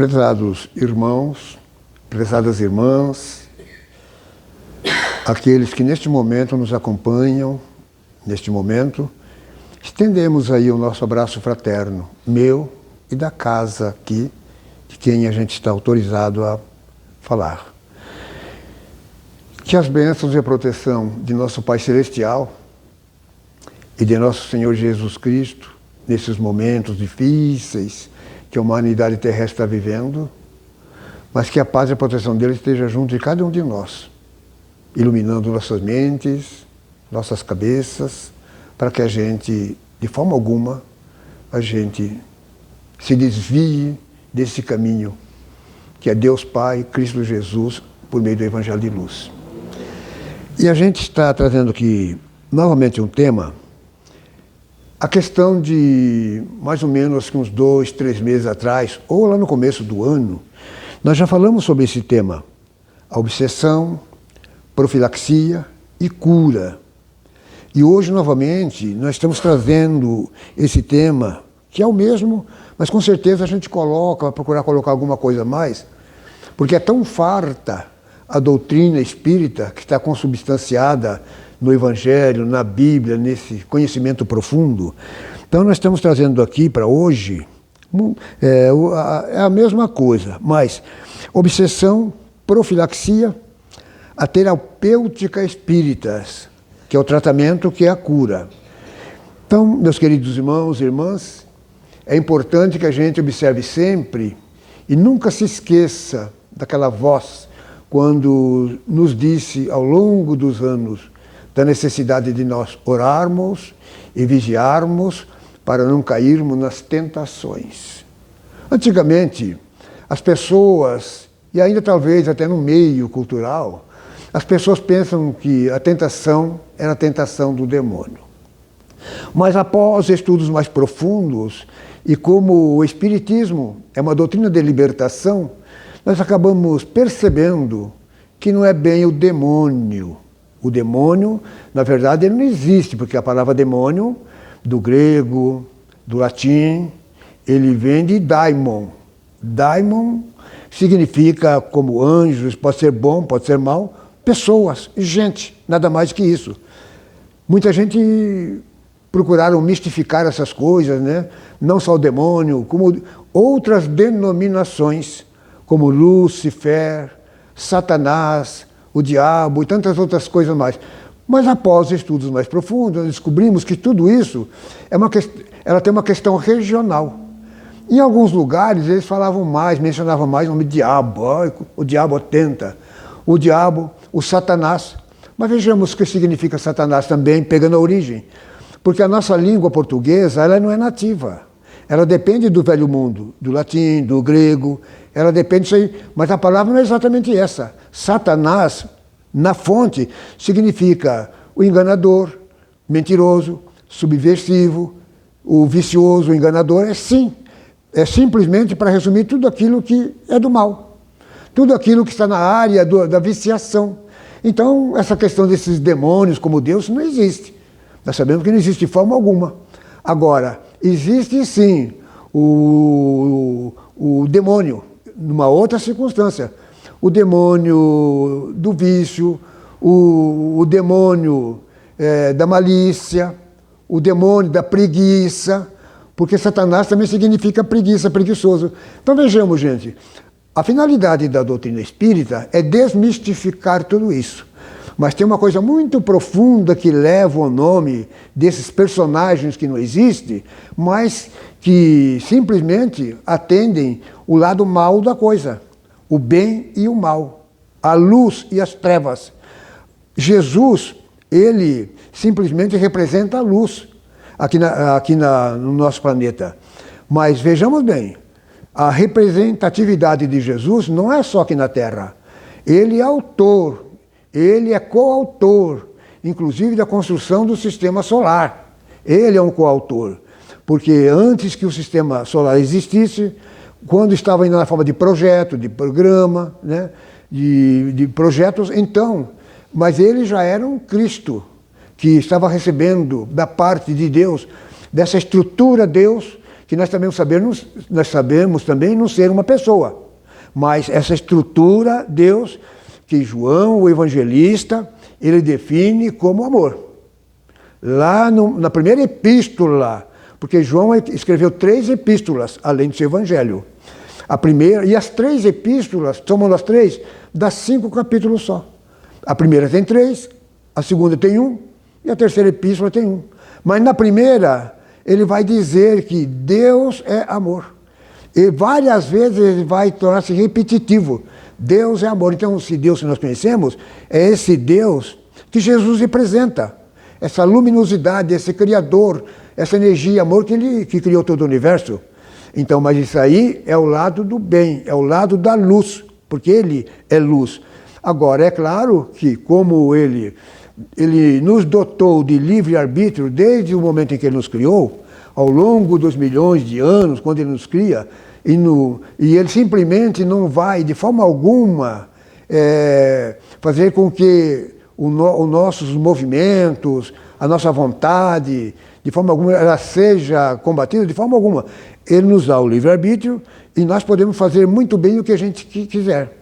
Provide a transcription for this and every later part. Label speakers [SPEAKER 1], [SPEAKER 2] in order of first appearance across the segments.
[SPEAKER 1] Prezados irmãos, prezadas irmãs, aqueles que neste momento nos acompanham, neste momento, estendemos aí o nosso abraço fraterno, meu e da casa aqui, de quem a gente está autorizado a falar. Que as bênçãos e a proteção de nosso Pai Celestial e de nosso Senhor Jesus Cristo, nesses momentos difíceis que a humanidade terrestre está vivendo, mas que a paz e a proteção dele esteja junto de cada um de nós, iluminando nossas mentes, nossas cabeças, para que a gente, de forma alguma, a gente se desvie desse caminho que é Deus Pai, Cristo Jesus, por meio do Evangelho de Luz. E a gente está trazendo aqui, novamente, um tema, a questão de, mais ou menos, uns 2, 3 meses atrás, ou lá no começo do ano, nós já falamos sobre esse tema, a obsessão, profilaxia e cura. E hoje, novamente, nós estamos trazendo esse tema, que é o mesmo, mas com certeza a gente vai procurar colocar alguma coisa a mais, porque é tão farta a doutrina espírita que está consubstanciada no Evangelho, na Bíblia, nesse conhecimento profundo. Então nós estamos trazendo aqui para hoje, é a mesma coisa, mas obsessão, profilaxia, a terapêutica espíritas, que é o tratamento, que é a cura. Então, meus queridos irmãos e irmãs, é importante que a gente observe sempre e nunca se esqueça daquela voz quando nos disse ao longo dos anos da necessidade de nós orarmos e vigiarmos para não cairmos nas tentações. Antigamente, as pessoas, e ainda talvez até no meio cultural, as pessoas pensam que a tentação era a tentação do demônio. Mas após estudos mais profundos, e como o Espiritismo é uma doutrina de libertação, nós acabamos percebendo que não é bem o demônio. O demônio, na verdade, ele não existe, porque a palavra demônio, do grego, do latim, ele vem de daimon. Daimon significa como anjos, pode ser bom, pode ser mal, pessoas, gente, nada mais que isso. Muita gente procuraram mistificar essas coisas, né? Não só o demônio, como outras denominações, como Lúcifer, Satanás, o diabo e tantas outras coisas mais. Mas após estudos mais profundos, nós descobrimos que tudo isso ela tem uma questão regional. Em alguns lugares eles mencionavam mais o nome diabo, o diabo tenta, o diabo, o Satanás. Mas vejamos o que significa Satanás também, pegando a origem. Porque a nossa língua portuguesa, ela não é nativa. Ela depende do velho mundo, do latim, do grego, ela depende disso aí. Mas a palavra não é exatamente essa. Satanás, na fonte, significa o enganador, mentiroso, subversivo, o vicioso, o enganador. É simplesmente para resumir tudo aquilo que é do mal. Tudo aquilo que está na área da viciação. Então, essa questão desses demônios como Deus não existe. Nós sabemos que não existe de forma alguma. Agora, existe sim o demônio, numa outra circunstância. O demônio do vício, o demônio da malícia, o demônio da preguiça, porque Satanás também significa preguiça, preguiçoso. Então vejamos, gente, a finalidade da doutrina espírita é desmistificar tudo isso. Mas tem uma coisa muito profunda que leva o nome desses personagens que não existem, mas que simplesmente atendem o lado mal da coisa, o bem e o mal, a luz e as trevas. Jesus, ele simplesmente representa a luz aqui no nosso planeta. Mas vejamos bem, a representatividade de Jesus não é só aqui na Terra. Ele é autor. Ele é coautor, inclusive, da construção do sistema solar. Ele é um coautor, porque antes que o sistema solar existisse, quando estava ainda na forma de projeto, de programa, né, de projetos, então, mas ele já era um Cristo, que estava recebendo da parte de Deus, dessa estrutura Deus, que nós sabemos também não ser uma pessoa. Mas essa estrutura, Deus, que João, o evangelista, ele define como amor. Lá na primeira epístola, porque João escreveu 3 epístolas, além do seu evangelho. A primeira, e as 3 epístolas, somando as 3, dá 5 capítulos só. A primeira tem 3, a segunda tem 1, e a terceira epístola tem 1. Mas na primeira, ele vai dizer que Deus é amor. E várias vezes ele vai tornar-se repetitivo. Deus é amor. Então, esse Deus que nós conhecemos é esse Deus que Jesus representa. Essa luminosidade, esse Criador, essa energia, amor que criou todo o universo. Então, mas isso aí é o lado do bem, é o lado da luz, porque ele é luz. Agora, é claro que como ele nos dotou de livre-arbítrio desde o momento em que ele nos criou, ao longo dos milhões de anos, quando ele nos cria, e ele simplesmente não vai, de forma alguma, fazer com que os nossos movimentos, a nossa vontade, de forma alguma, ela seja combatida, de forma alguma. Ele nos dá o livre-arbítrio e nós podemos fazer muito bem o que a gente quiser.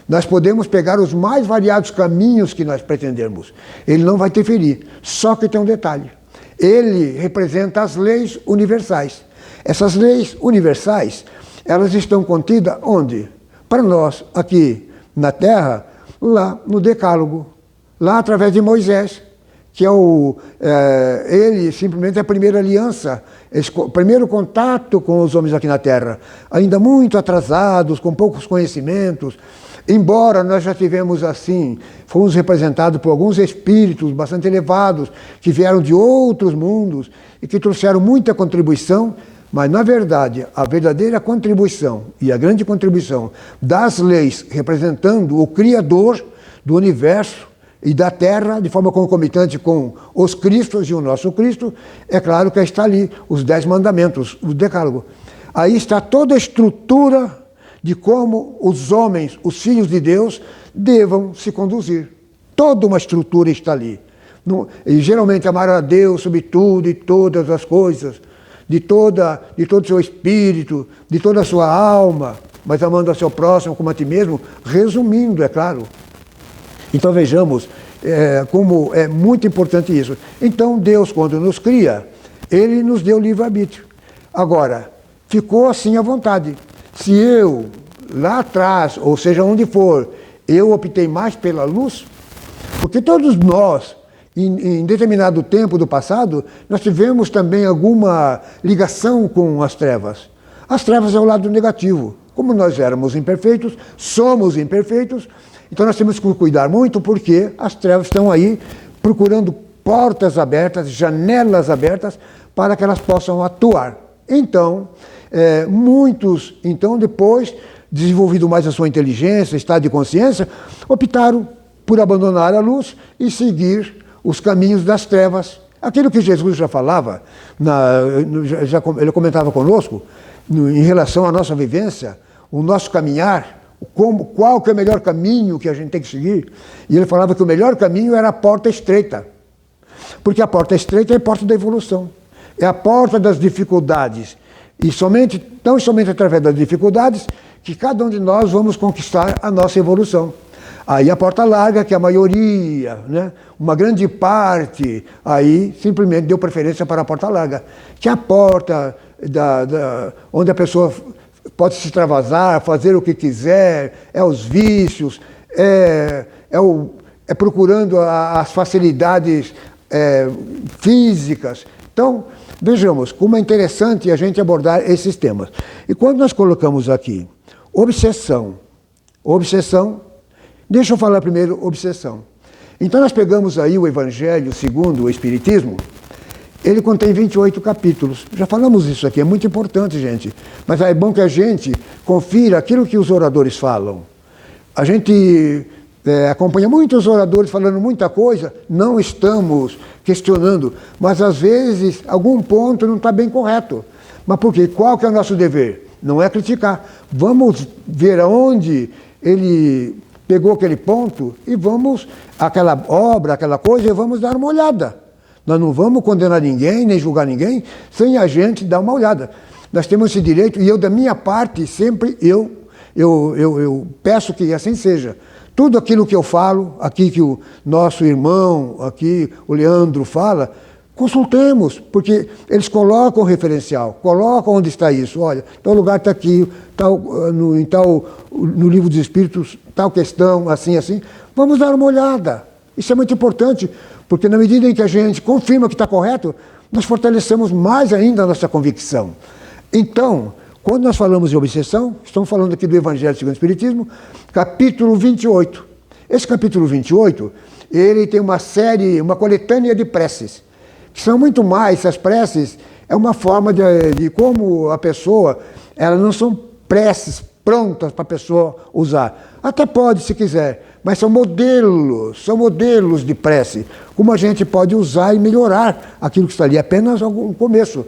[SPEAKER 1] Nós podemos pegar os mais variados caminhos que nós pretendermos. Ele não vai interferir. Só que tem um detalhe. Ele representa as leis universais. Essas leis universais, elas estão contidas onde? Para nós, aqui na Terra, lá no Decálogo, lá através de Moisés, que ele simplesmente é a primeira aliança, o primeiro contato com os homens aqui na Terra, ainda muito atrasados, com poucos conhecimentos, embora nós já tivemos assim, fomos representados por alguns espíritos bastante elevados, que vieram de outros mundos e que trouxeram muita contribuição, mas na verdade, a verdadeira contribuição e a grande contribuição das leis representando o Criador do universo e da Terra, de forma concomitante com os Cristos e o nosso Cristo, é claro que está ali os 10 mandamentos, o Decálogo. Aí está toda a estrutura de como os homens, os filhos de Deus, devam se conduzir. Toda uma estrutura está ali. E geralmente amar a Deus sobre tudo e todas as coisas, de todo o seu espírito, de toda a sua alma, mas amando ao seu próximo como a ti mesmo, resumindo, é claro. Então vejamos como é muito importante isso. Então Deus, quando nos cria, Ele nos deu livre-arbítrio. Agora, ficou assim à vontade. Se eu, lá atrás, ou seja, onde for, eu optei mais pela luz, porque todos nós, em determinado tempo do passado, nós tivemos também alguma ligação com as trevas. As trevas é o lado negativo. Como nós éramos imperfeitos, somos imperfeitos, então nós temos que cuidar muito porque as trevas estão aí procurando portas abertas, janelas abertas, para que elas possam atuar. Então, muitos, depois, desenvolvido mais a sua inteligência, estado de consciência, optaram por abandonar a luz e seguir os caminhos das trevas. Aquilo que Jesus já falava, ele comentava conosco, em relação à nossa vivência, o nosso caminhar, qual que é o melhor caminho que a gente tem que seguir. E ele falava que o melhor caminho era a porta estreita. Porque a porta estreita é a porta da evolução. É a porta das dificuldades. E tão somente através das dificuldades que cada um de nós vamos conquistar a nossa evolução. Aí a porta larga, que a maioria, uma grande parte, aí simplesmente deu preferência para a porta larga. Que é a porta onde a pessoa pode se extravasar, fazer o que quiser, os vícios, procurando as facilidades físicas. Então, vejamos como é interessante a gente abordar esses temas. E quando nós colocamos aqui obsessão, deixa eu falar primeiro obsessão. Então nós pegamos aí o Evangelho segundo o Espiritismo, ele contém 28 capítulos. Já falamos isso aqui, é muito importante, gente. Mas é bom que a gente confira aquilo que os oradores falam. A gente acompanha muitos oradores falando muita coisa, não estamos questionando, mas às vezes algum ponto não está bem correto. Mas por quê? Qual que é o nosso dever? Não é criticar. Vamos ver aonde ele pegou aquele ponto e vamos, aquela obra, aquela coisa, e vamos dar uma olhada. Nós não vamos condenar ninguém, nem julgar ninguém, sem a gente dar uma olhada. Nós temos esse direito, e eu, da minha parte, sempre eu peço que assim seja. Tudo aquilo que eu falo, aqui que o nosso irmão, aqui o Leandro fala, consultemos, porque eles colocam o referencial, colocam onde está isso. Olha, tal lugar está aqui, no livro dos Espíritos, tal questão, assim, assim. Vamos dar uma olhada. Isso é muito importante, porque na medida em que a gente confirma que está correto, nós fortalecemos mais ainda a nossa convicção. Então, quando nós falamos de obsessão, estamos falando aqui do Evangelho segundo o Espiritismo, capítulo 28. Esse capítulo 28, ele tem uma coletânea de preces, que são muito mais, as preces é uma forma de como a pessoa, elas não são preces prontas para a pessoa usar. Até pode, se quiser, mas são modelos de prece, como a gente pode usar e melhorar aquilo que está ali, apenas um começo.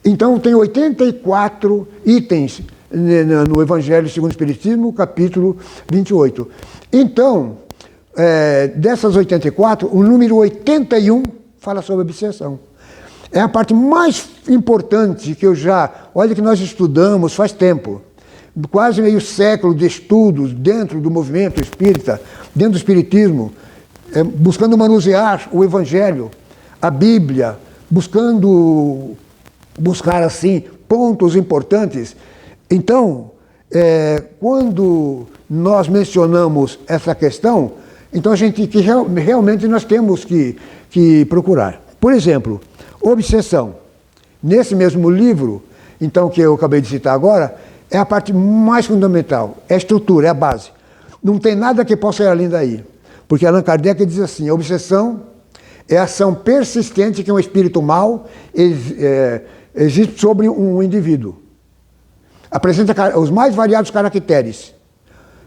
[SPEAKER 1] Então, tem 84 itens no Evangelho segundo o Espiritismo, capítulo 28. Então, dessas 84, o número 81 fala sobre obsessão. É a parte mais importante que olha que nós estudamos faz tempo. Quase meio século de estudos dentro do movimento espírita, dentro do espiritismo, buscando manusear o Evangelho, a Bíblia, buscar assim pontos importantes. Então, quando nós mencionamos essa questão, então realmente nós temos que procurar. Por exemplo, obsessão. Nesse mesmo livro, então, que eu acabei de citar agora, é a parte mais fundamental, é a estrutura, é a base. Não tem nada que possa ir além daí. Porque Allan Kardec diz assim, a obsessão é a ação persistente que um espírito mau existe sobre um indivíduo. Apresenta os mais variados caracteres,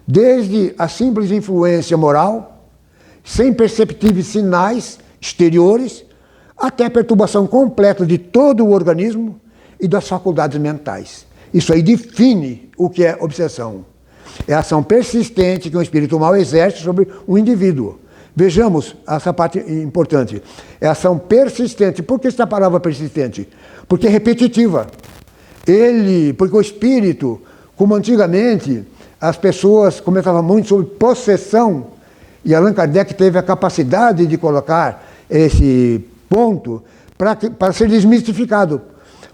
[SPEAKER 1] desde a simples influência moral, sem perceptíveis sinais exteriores, até a perturbação completa de todo o organismo e das faculdades mentais. Isso aí define o que é obsessão. É a ação persistente que um espírito mau exerce sobre um indivíduo. Vejamos essa parte importante. É a ação persistente. Por que essa palavra persistente? Porque é repetitiva. Porque o espírito, como antigamente, as pessoas comentavam muito sobre possessão, e Allan Kardec teve a capacidade de colocar esse ponto para ser desmistificado.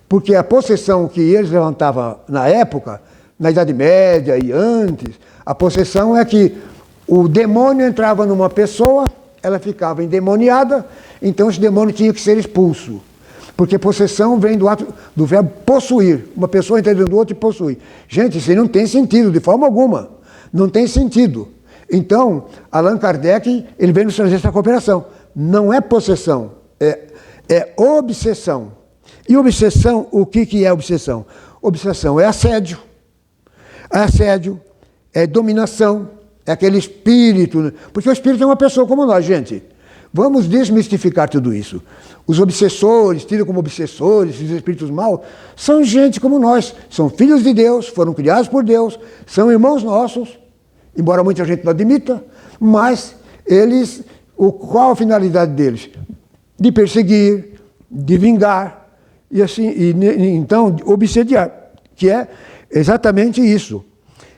[SPEAKER 1] Porque a possessão que eles levantavam na época, na Idade Média e antes, a possessão é que o demônio entrava numa pessoa, ela ficava endemoniada, então esse demônio tinha que ser expulso. Porque possessão vem do verbo possuir. Uma pessoa entra dentro do outro e possui. Gente, isso aí não tem sentido, de forma alguma. Não tem sentido. Então, Allan Kardec, ele veio nos trazer essa cooperação. Não é possessão, é obsessão. E obsessão, o que é obsessão? Obsessão é assédio. Assédio é dominação, é aquele espírito. Porque o espírito é uma pessoa como nós, gente. Vamos desmistificar tudo isso. Os obsessores, tidos como obsessores, os espíritos maus, são gente como nós. São filhos de Deus, foram criados por Deus, são irmãos nossos, embora muita gente não admita, mas qual a finalidade deles? De perseguir, de vingar, e assim, então, obsediar, que é exatamente isso,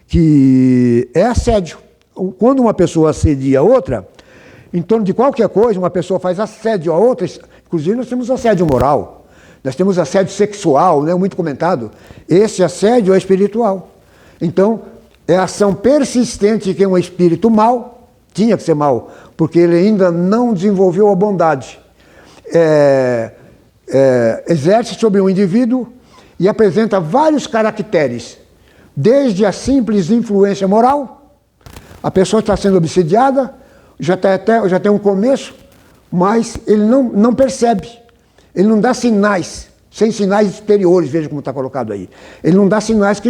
[SPEAKER 1] que é assédio. Quando uma pessoa assedia a outra, em torno de qualquer coisa, uma pessoa faz assédio a outra, inclusive nós temos assédio moral, nós temos assédio sexual, né, muito comentado. Esse assédio é espiritual. Então, é a ação persistente que um espírito mau, tinha que ser mau, porque ele ainda não desenvolveu a bondade. Exerce sobre um indivíduo e apresenta vários caracteres, desde a simples influência moral, a pessoa está sendo obsediada, já tem um começo, mas ele não percebe, ele não dá sinais, sem sinais exteriores, veja como está colocado aí. Ele não dá sinais que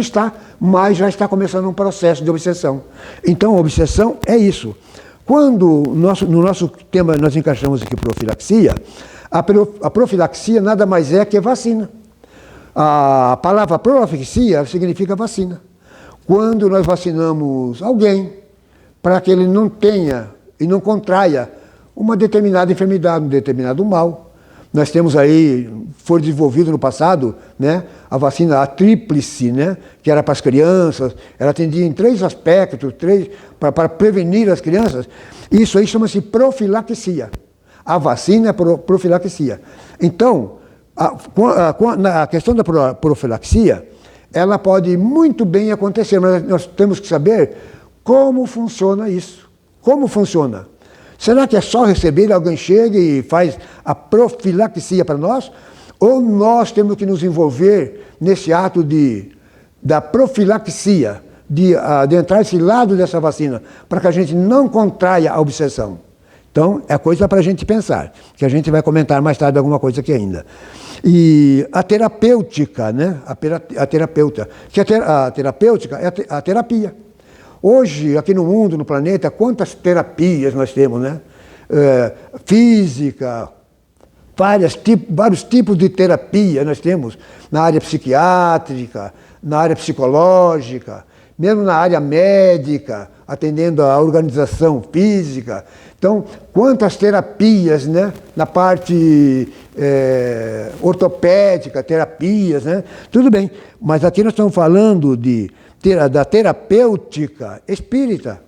[SPEAKER 1] mas já está começando um processo de obsessão. Então, a obsessão é isso. Quando no nosso tema nós encaixamos aqui profilaxia, a profilaxia nada mais é que vacina. A palavra profilaxia significa vacina. Quando nós vacinamos alguém para que ele não tenha e não contraia uma determinada enfermidade, um determinado mal, Nós temos aí, foi desenvolvido no passado, né, a vacina, a tríplice, né, que era para as crianças, ela atendia em 3 aspectos, para prevenir as crianças. Isso aí chama-se profilaxia. A vacina é profilaxia. Então, a questão da profilaxia, ela pode muito bem acontecer, mas nós temos que saber como funciona isso. Como funciona? Será que é só receber, alguém chega e faz a profilaxia para nós? Ou nós temos que nos envolver nesse ato da profilaxia, de entrar esse lado dessa vacina, para que a gente não contraia a obsessão? Então, é coisa para a gente pensar, que a gente vai comentar mais tarde alguma coisa aqui ainda. E a terapêutica, né? A terapeuta, que a terapêutica é a terapia. Hoje, aqui no mundo, no planeta, quantas terapias nós temos, né? Física, vários tipos de terapia nós temos na área psiquiátrica, na área psicológica, mesmo na área médica, atendendo à organização física. Então, quantas terapias, né? Na parte ortopédica, terapias, né? Tudo bem, mas aqui nós estamos falando da terapêutica espírita,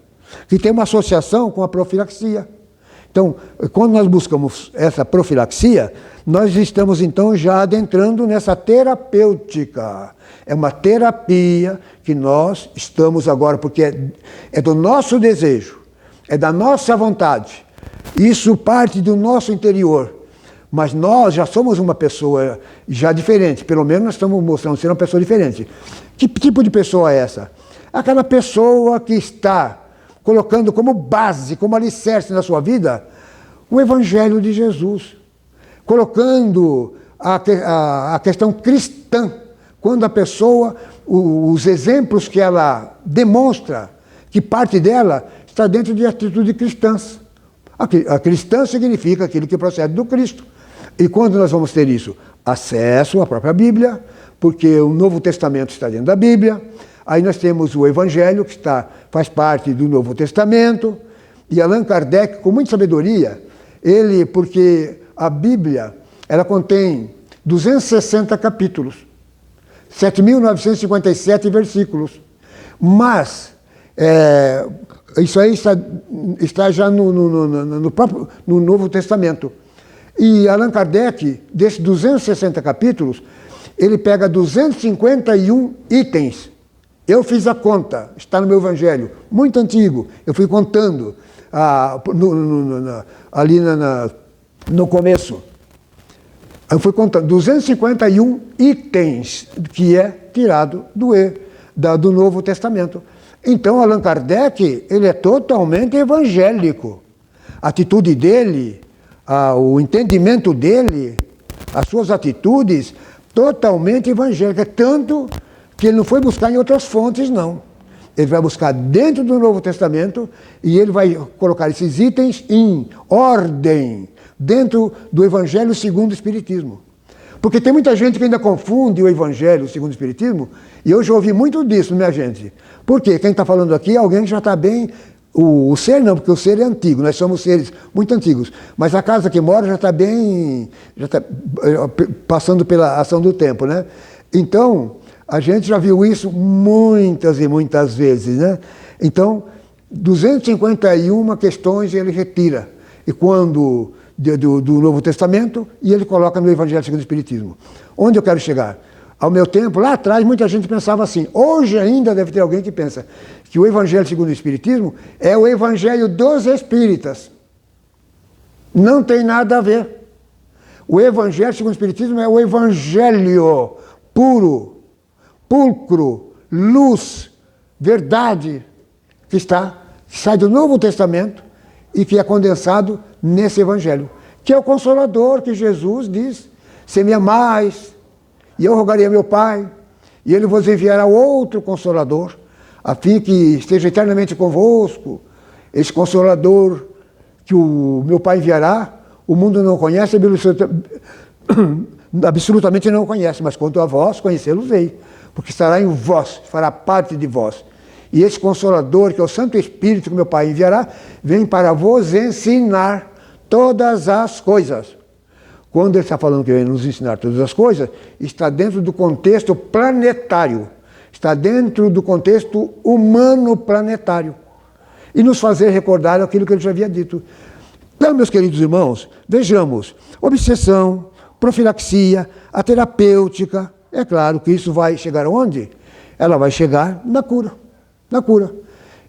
[SPEAKER 1] que tem uma associação com a profilaxia. Então, quando nós buscamos essa profilaxia, nós estamos então já adentrando nessa terapêutica. É uma terapia que nós estamos agora, porque é do nosso desejo, é da nossa vontade. Isso parte do nosso interior. Mas nós já somos uma pessoa já diferente, pelo menos nós estamos mostrando ser uma pessoa diferente. Que tipo de pessoa é essa? Aquela pessoa que está colocando como base, como alicerce na sua vida, o Evangelho de Jesus. Colocando a questão cristã, quando a pessoa, os exemplos que ela demonstra, que parte dela está dentro de atitudes cristãs. A cristã significa aquilo que procede do Cristo. E quando nós vamos ter isso? Acesso à própria Bíblia, porque o Novo Testamento está dentro da Bíblia. Aí nós temos o Evangelho, que faz parte do Novo Testamento. E Allan Kardec, com muita sabedoria, porque a Bíblia, ela contém 260 capítulos, 7.957 versículos. Mas isso aí está já no Novo Testamento. E Allan Kardec, desses 260 capítulos, ele pega 251 itens. Eu fiz a conta, está no meu Evangelho, muito antigo. Eu fui contando ali no começo. Eu fui contando 251 itens que é tirado do Novo Testamento. Então, Allan Kardec, ele é totalmente evangélico. A atitude dele, o entendimento dele, as suas atitudes, totalmente evangélicas. Tanto que ele não foi buscar em outras fontes, não. Ele vai buscar dentro do Novo Testamento e ele vai colocar esses itens em ordem dentro do Evangelho segundo o Espiritismo. Porque tem muita gente que ainda confunde o Evangelho segundo o Espiritismo, e eu já ouvi muito disso, minha gente. Por quê? Quem está falando aqui é alguém que já está bem... O ser não, porque o ser é antigo, nós somos seres muito antigos. Mas a casa que mora já está bem... já está passando pela ação do tempo, né? Então, a gente já viu isso muitas e muitas vezes, né? Então, 251 questões ele retira. E quando... do Novo Testamento, e ele coloca no Evangelho segundo o Espiritismo. Onde eu quero chegar? Ao meu tempo, lá atrás, muita gente pensava assim. Hoje ainda deve ter alguém que pensa que o Evangelho segundo o Espiritismo é o Evangelho dos Espíritas. Não tem nada a ver. O Evangelho segundo o Espiritismo é o Evangelho puro, pulcro, luz, verdade, que sai do Novo Testamento e que é condensado nesse Evangelho, que é o Consolador que Jesus diz: se me amais, e eu rogarei a meu Pai, e Ele vos enviará outro Consolador, a fim que esteja eternamente convosco. Esse Consolador que o meu Pai enviará, o mundo não conhece, absolutamente não conhece, mas quanto a vós, conhecê-los-ei, porque estará em vós, fará parte de vós. E esse Consolador, que é o Santo Espírito que meu Pai enviará, vem para vos ensinar todas as coisas. quando ele está falando que vem nos ensinar todas as coisas, está dentro do contexto planetário, está dentro do contexto humano planetário, e nos fazer recordar aquilo que ele já havia dito. Então, meus queridos irmãos, vejamos, obsessão, profilaxia, a terapêutica, é claro que isso vai chegar aonde? Ela vai chegar na cura, na cura.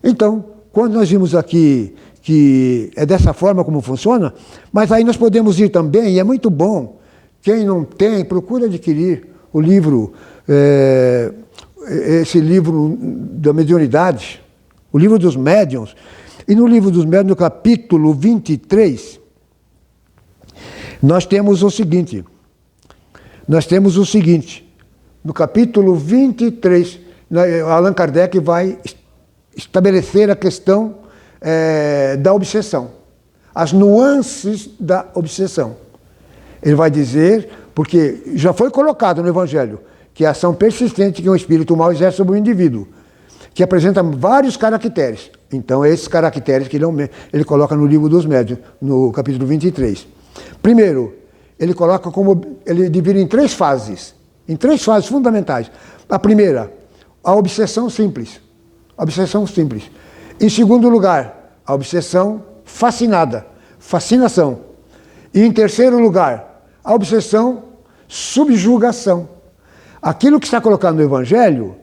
[SPEAKER 1] Então, quando nós vimos aqui que é dessa forma como funciona, mas aí nós podemos ir também, e é muito bom, quem não tem, procura adquirir o livro, esse livro da mediunidade, o livro dos médiuns, e no livro dos médiuns, no capítulo 23, nós temos o seguinte, no capítulo 23, Allan Kardec vai estabelecer a questão da obsessão, as nuances da obsessão. Ele vai dizer, porque já foi colocado no Evangelho, que a ação persistente que um espírito mau exerce sobre o indivíduo, que apresenta vários caracteres. Então, esses caracteres que ele coloca no livro dos médiuns, no capítulo 23. Primeiro, ele divide em três fases fundamentais. A primeira, a obsessão simples. Obsessão simples. Em segundo lugar, a obsessão fascinada, fascinação. E em terceiro lugar, a obsessão subjugação. Aquilo que está colocado no Evangelho,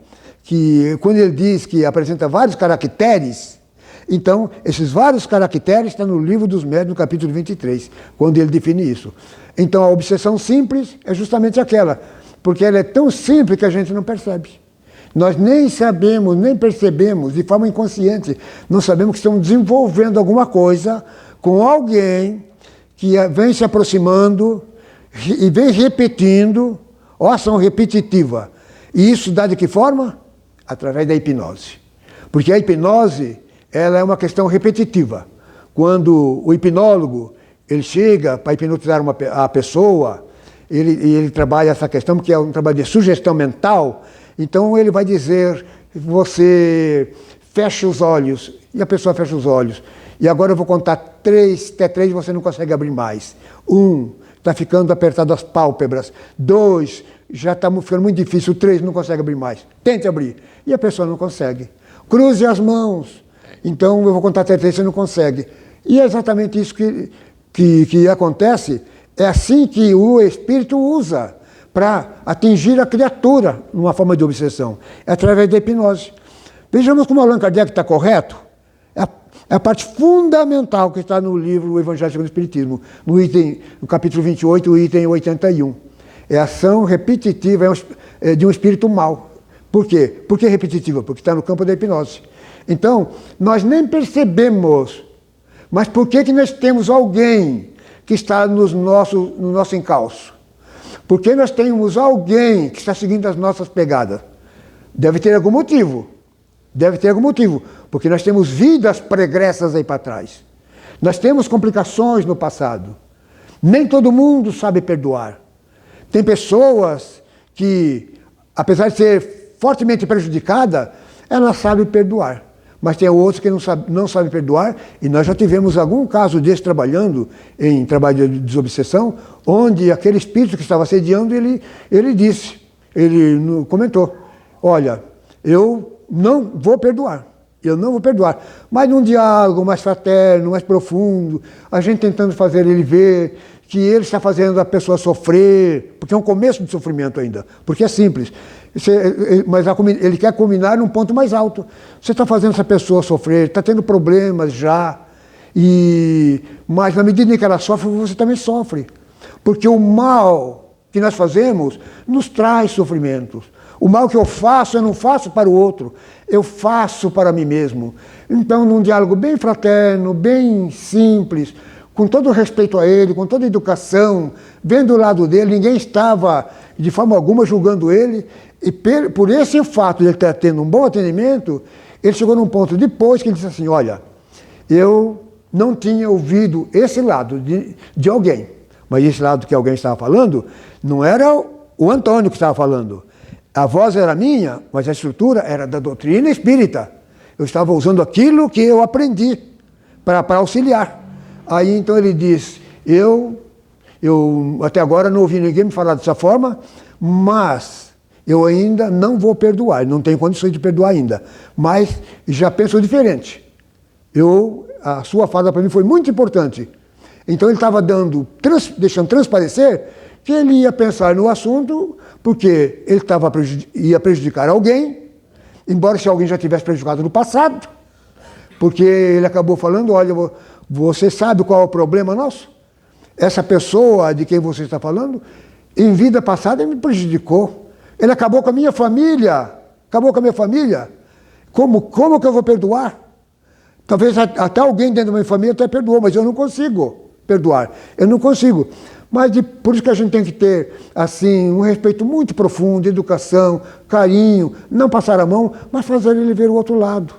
[SPEAKER 1] que quando ele diz que apresenta vários caracteres, então esses vários caracteres estão no livro dos médiuns, no capítulo 23, quando ele define isso. Então a obsessão simples é justamente aquela, porque ela é tão simples que a gente não percebe. Nós nem sabemos, nem percebemos, de forma inconsciente, não sabemos que estamos desenvolvendo alguma coisa com alguém que vem se aproximando e vem repetindo, ou ação repetitiva. E isso dá de que forma? Através da hipnose. Porque a hipnose, ela é uma questão repetitiva. Quando o hipnólogo, ele chega para hipnotizar a pessoa, ele trabalha essa questão, que é um trabalho de sugestão mental. Então ele vai dizer, você fecha os olhos, e a pessoa fecha os olhos. E agora eu vou contar até 3 você não consegue abrir mais. 1, está ficando apertado as pálpebras. 2, já está ficando muito difícil. 3, não consegue abrir mais. Tente abrir. E a pessoa não consegue. Cruze as mãos. Então eu vou contar até 3, você não consegue. E é exatamente isso que acontece. É assim que o espírito usa para atingir a criatura numa forma de obsessão. É através da hipnose. Vejamos como Allan Kardec está correto. É a parte fundamental que está no livro O Evangelho segundo o Espiritismo, no capítulo 28, o item 81. É a ação repetitiva de um espírito mau. Por quê? Por que repetitiva? Porque está no campo da hipnose. Então, nós nem percebemos, mas por que nós temos alguém que está no nosso encalço? Porque nós temos alguém que está seguindo as nossas pegadas. Deve ter algum motivo. Deve ter algum motivo. Porque nós temos vidas pregressas aí para trás. Nós temos complicações no passado. Nem todo mundo sabe perdoar. Tem pessoas que, apesar de ser fortemente prejudicada, ela sabe perdoar. Mas tem outros que não sabem perdoar, e nós já tivemos algum caso desse trabalhando em trabalho de desobsessão, onde aquele espírito que estava assediando, ele disse, ele comentou, olha, eu não vou perdoar, mas num diálogo mais fraterno, mais profundo, a gente tentando fazer ele ver que ele está fazendo a pessoa sofrer, porque é um começo de sofrimento ainda, porque é simples. Mas ele quer culminar num ponto mais alto. Você está fazendo essa pessoa sofrer, está tendo problemas já, mas na medida em que ela sofre, você também sofre. Porque o mal que nós fazemos nos traz sofrimentos. O mal que eu faço, eu não faço para o outro, eu faço para mim mesmo. Então, num diálogo bem fraterno, bem simples, com todo respeito a ele, com toda educação, vendo o lado dele, ninguém estava de forma alguma julgando ele, e por esse fato de ele estar tendo um bom atendimento, ele chegou num ponto depois que ele disse assim, olha, eu não tinha ouvido esse lado de alguém, mas esse lado que alguém estava falando, não era o Antônio que estava falando. A voz era minha, mas a estrutura era da doutrina espírita. Eu estava usando aquilo que eu aprendi para auxiliar. Aí então ele diz, eu Eu até agora não ouvi ninguém me falar dessa forma, mas eu ainda não vou perdoar, não tenho condições de perdoar ainda, mas já penso diferente. A sua fala para mim foi muito importante. Então ele estava deixando transparecer que ele ia pensar no assunto, porque ele ia prejudicar alguém, embora se alguém já tivesse prejudicado no passado, porque ele acabou falando, olha, você sabe qual é o problema nosso? Essa pessoa de quem você está falando, em vida passada ele me prejudicou. Ele acabou com a minha família. Como que eu vou perdoar? Talvez até alguém dentro da minha família até perdoou, mas eu não consigo perdoar. Eu não consigo. Mas por isso que a gente tem que ter, assim, um respeito muito profundo, educação, carinho, não passar a mão, mas fazer ele ver o outro lado.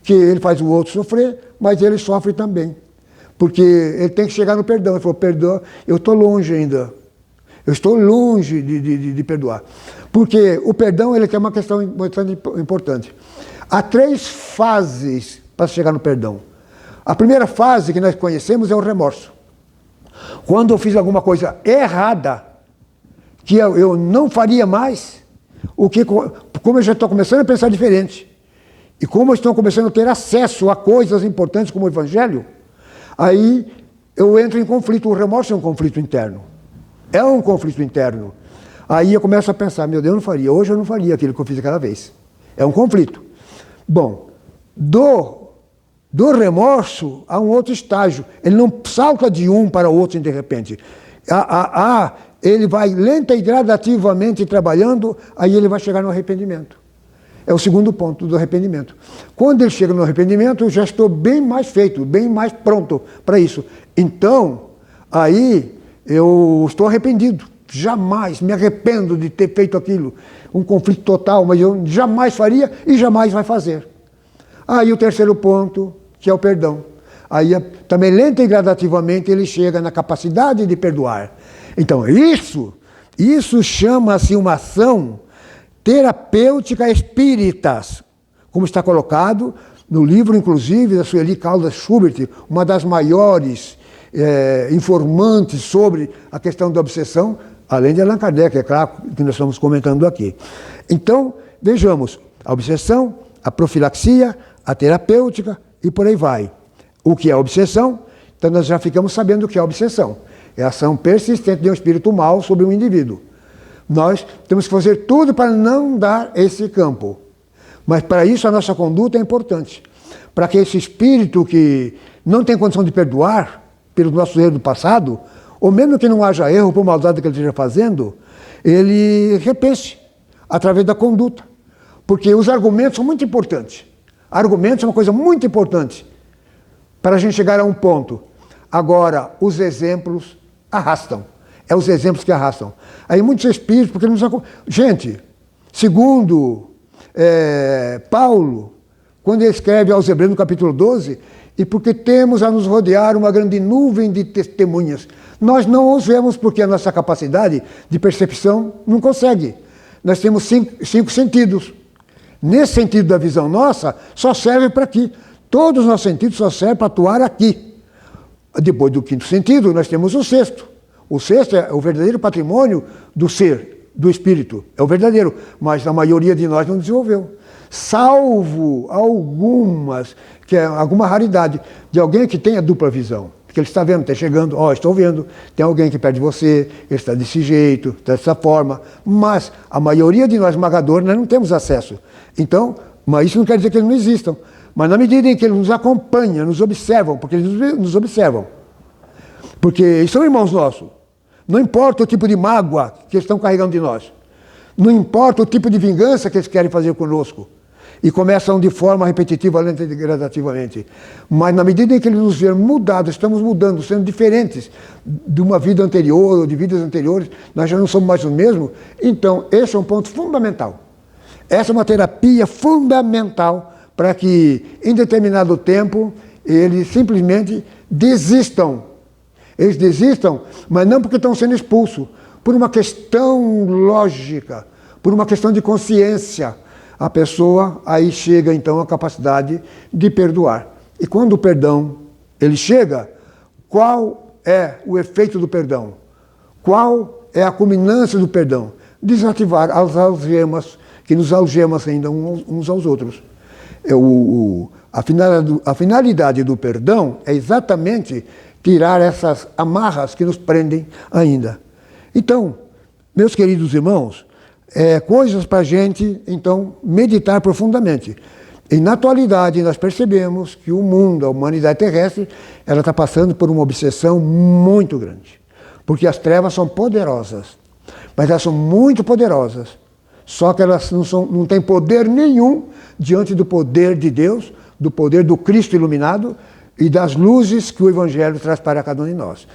[SPEAKER 1] Que ele faz o outro sofrer, mas ele sofre também. Porque ele tem que chegar no perdão. Ele falou, perdão, eu estou longe ainda. Eu estou longe de perdoar. Porque o perdão ele tem uma questão importante. Há 3 fases para chegar no perdão. A primeira fase que nós conhecemos é o remorso. Quando eu fiz alguma coisa errada, que eu não faria mais, como eu já estou começando a pensar diferente, e como eu estou começando a ter acesso a coisas importantes como o Evangelho, aí eu entro em conflito. O remorso é um conflito interno. É um conflito interno. Aí eu começo a pensar, meu Deus, hoje eu não faria aquilo que eu fiz aquela vez. É um conflito. Bom, do remorso há um outro estágio. Ele não salta de um para o outro de repente. Ele vai lenta e gradativamente trabalhando, aí ele vai chegar no arrependimento. É o segundo ponto do arrependimento. Quando ele chega no arrependimento, eu já estou bem mais feito, bem mais pronto para isso. Então, aí eu estou arrependido. Jamais me arrependo de ter feito aquilo. Um conflito total, mas eu jamais faria e jamais vai fazer. Aí o terceiro ponto, que é o perdão. Aí também lenta e gradativamente ele chega na capacidade de perdoar. Então isso chama-se uma ação terapêutica espíritas, como está colocado no livro, inclusive, da Sueli Caldas Schubert, uma das maiores informantes sobre a questão da obsessão, além de Allan Kardec, é claro, que nós estamos comentando aqui. Então, vejamos, a obsessão, a profilaxia, a terapêutica e por aí vai. O que é a obsessão? Então nós já ficamos sabendo o que é a obsessão. É a ação persistente de um espírito mau sobre um indivíduo. Nós temos que fazer tudo para não dar esse campo. Mas para isso a nossa conduta é importante. Para que esse espírito que não tem condição de perdoar pelos nossos erros do passado, ou mesmo que não haja erro por maldade que ele esteja fazendo, ele repense através da conduta. Porque os argumentos são muito importantes. Argumentos é uma coisa muito importante para a gente chegar a um ponto. Agora, os exemplos arrastam. É os exemplos que arrastam. Aí muitos espíritos, porque nos... Gente, segundo Paulo, quando ele escreve aos Hebreus no capítulo 12, e porque temos a nos rodear uma grande nuvem de testemunhas. Nós não os vemos porque a nossa capacidade de percepção não consegue. Nós temos cinco sentidos. Nesse sentido da visão nossa, só serve para aqui. Todos os nossos sentidos só servem para atuar aqui. Depois do 5º sentido, nós temos o 6º. O 6º é o verdadeiro patrimônio do ser, do espírito. É o verdadeiro, mas a maioria de nós não desenvolveu. Salvo alguma raridade, de alguém que tenha dupla visão. Porque ele está vendo, está chegando, estou vendo, tem alguém que perto de você, ele está desse jeito, está dessa forma. Mas a maioria de nós esmagadores, nós não temos acesso. Então, mas isso não quer dizer que eles não existam. Mas na medida em que eles nos acompanham, nos observam, porque eles nos observam. Porque eles são irmãos nossos. Não importa o tipo de mágoa que eles estão carregando de nós. Não importa o tipo de vingança que eles querem fazer conosco. E começam de forma repetitiva, lenta e gradativamente. Mas na medida em que eles nos verem mudados, estamos mudando, sendo diferentes de uma vida anterior ou de vidas anteriores, nós já não somos mais os mesmos. Então, esse é um ponto fundamental. Essa é uma terapia fundamental para que, em determinado tempo, eles simplesmente desistam. Eles desistam, mas não porque estão sendo expulsos, por uma questão lógica, por uma questão de consciência. A pessoa aí chega então à capacidade de perdoar. E quando o perdão ele chega, qual é o efeito do perdão? Qual é a culminância do perdão? Desativar as algemas, que nos algemas ainda uns aos outros. A finalidade do perdão é exatamente tirar essas amarras que nos prendem ainda. Então, meus queridos irmãos, coisas para a gente, então, meditar profundamente. E na atualidade nós percebemos que o mundo, a humanidade terrestre, ela está passando por uma obsessão muito grande. Porque as trevas são poderosas, mas elas são muito poderosas. Só que elas não têm poder nenhum diante do poder de Deus, do poder do Cristo iluminado e das luzes que o Evangelho traz para cada um de nós.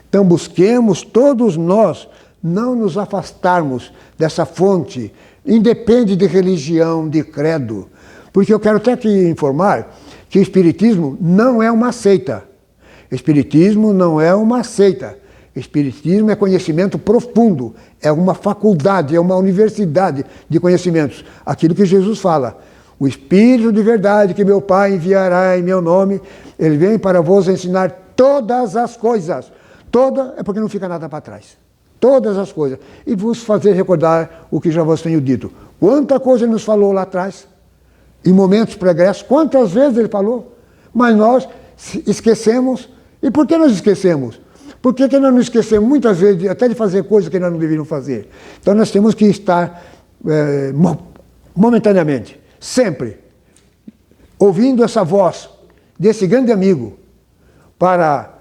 [SPEAKER 1] Então busquemos todos nós não nos afastarmos dessa fonte, independe de religião, de credo. Porque eu quero até aqui informar que o Espiritismo não é uma seita. Espiritismo não é uma seita. Espiritismo é conhecimento profundo, é uma faculdade, é uma universidade de conhecimentos. Aquilo que Jesus fala. O Espírito de verdade que meu Pai enviará em meu nome, ele vem para vos ensinar todas as coisas. Toda é porque não fica nada para trás. Todas as coisas. E vos fazer recordar o que já vos tenho dito. Quanta coisa ele nos falou lá atrás, em momentos pregressos, quantas vezes ele falou, mas nós esquecemos. E por que nós esquecemos? Por que nós não esquecemos muitas vezes até de fazer coisas que nós não deveríamos fazer? Então nós temos que estar momentaneamente, sempre, ouvindo essa voz desse grande amigo, para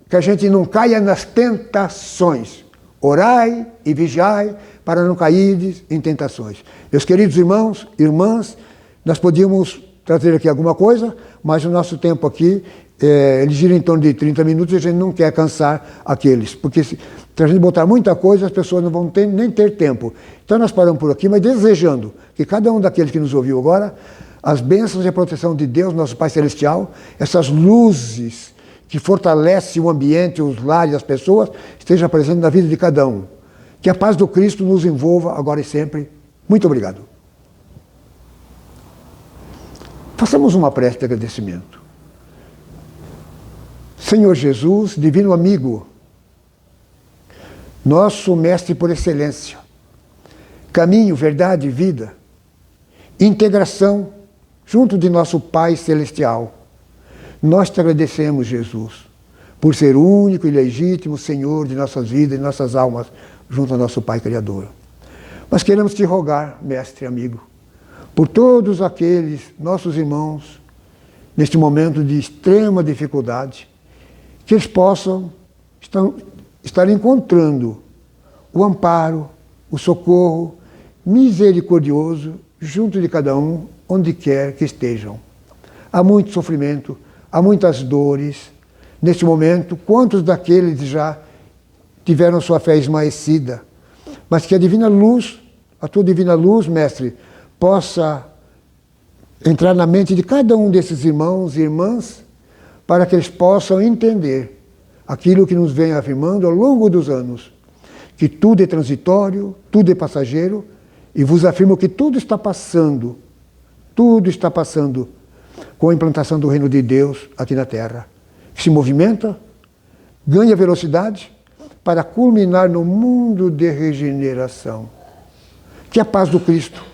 [SPEAKER 1] que a gente não caia nas tentações. Orai e vigiai para não cairdes em tentações. Meus queridos irmãos, irmãs, nós podíamos trazer aqui alguma coisa, mas o nosso tempo aqui, ele gira em torno de 30 minutos e a gente não quer cansar aqueles, porque se a gente botar muita coisa, as pessoas não vão nem ter tempo. Então nós paramos por aqui, mas desejando que cada um daqueles que nos ouviu agora, as bênçãos e a proteção de Deus, nosso Pai Celestial, essas luzes que fortalecem o ambiente, os lares, as pessoas, estejam presentes na vida de cada um. Que a paz do Cristo nos envolva agora e sempre. Muito obrigado. Façamos uma prece de agradecimento. Senhor Jesus, divino amigo, nosso mestre por excelência, caminho, verdade e vida, integração junto de nosso Pai Celestial. Nós te agradecemos, Jesus, por ser o único e legítimo Senhor de nossas vidas e nossas almas, junto ao nosso Pai Criador. Mas queremos te rogar, mestre amigo, por todos aqueles nossos irmãos, neste momento de extrema dificuldade, que eles possam estar encontrando o amparo, o socorro misericordioso junto de cada um, onde quer que estejam. Há muito sofrimento, há muitas dores. Neste momento, quantos daqueles já tiveram sua fé esmaecida? Mas que a divina luz, a tua divina luz, mestre, possa entrar na mente de cada um desses irmãos e irmãs, para que eles possam entender aquilo que nos vem afirmando ao longo dos anos, que tudo é transitório, tudo é passageiro, e vos afirmo que tudo está passando com a implantação do reino de Deus aqui na Terra, que se movimenta, ganha velocidade, para culminar no mundo de regeneração. Que a paz do Cristo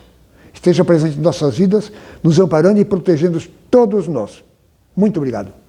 [SPEAKER 1] esteja presente em nossas vidas, nos amparando e protegendo todos nós. Muito obrigado.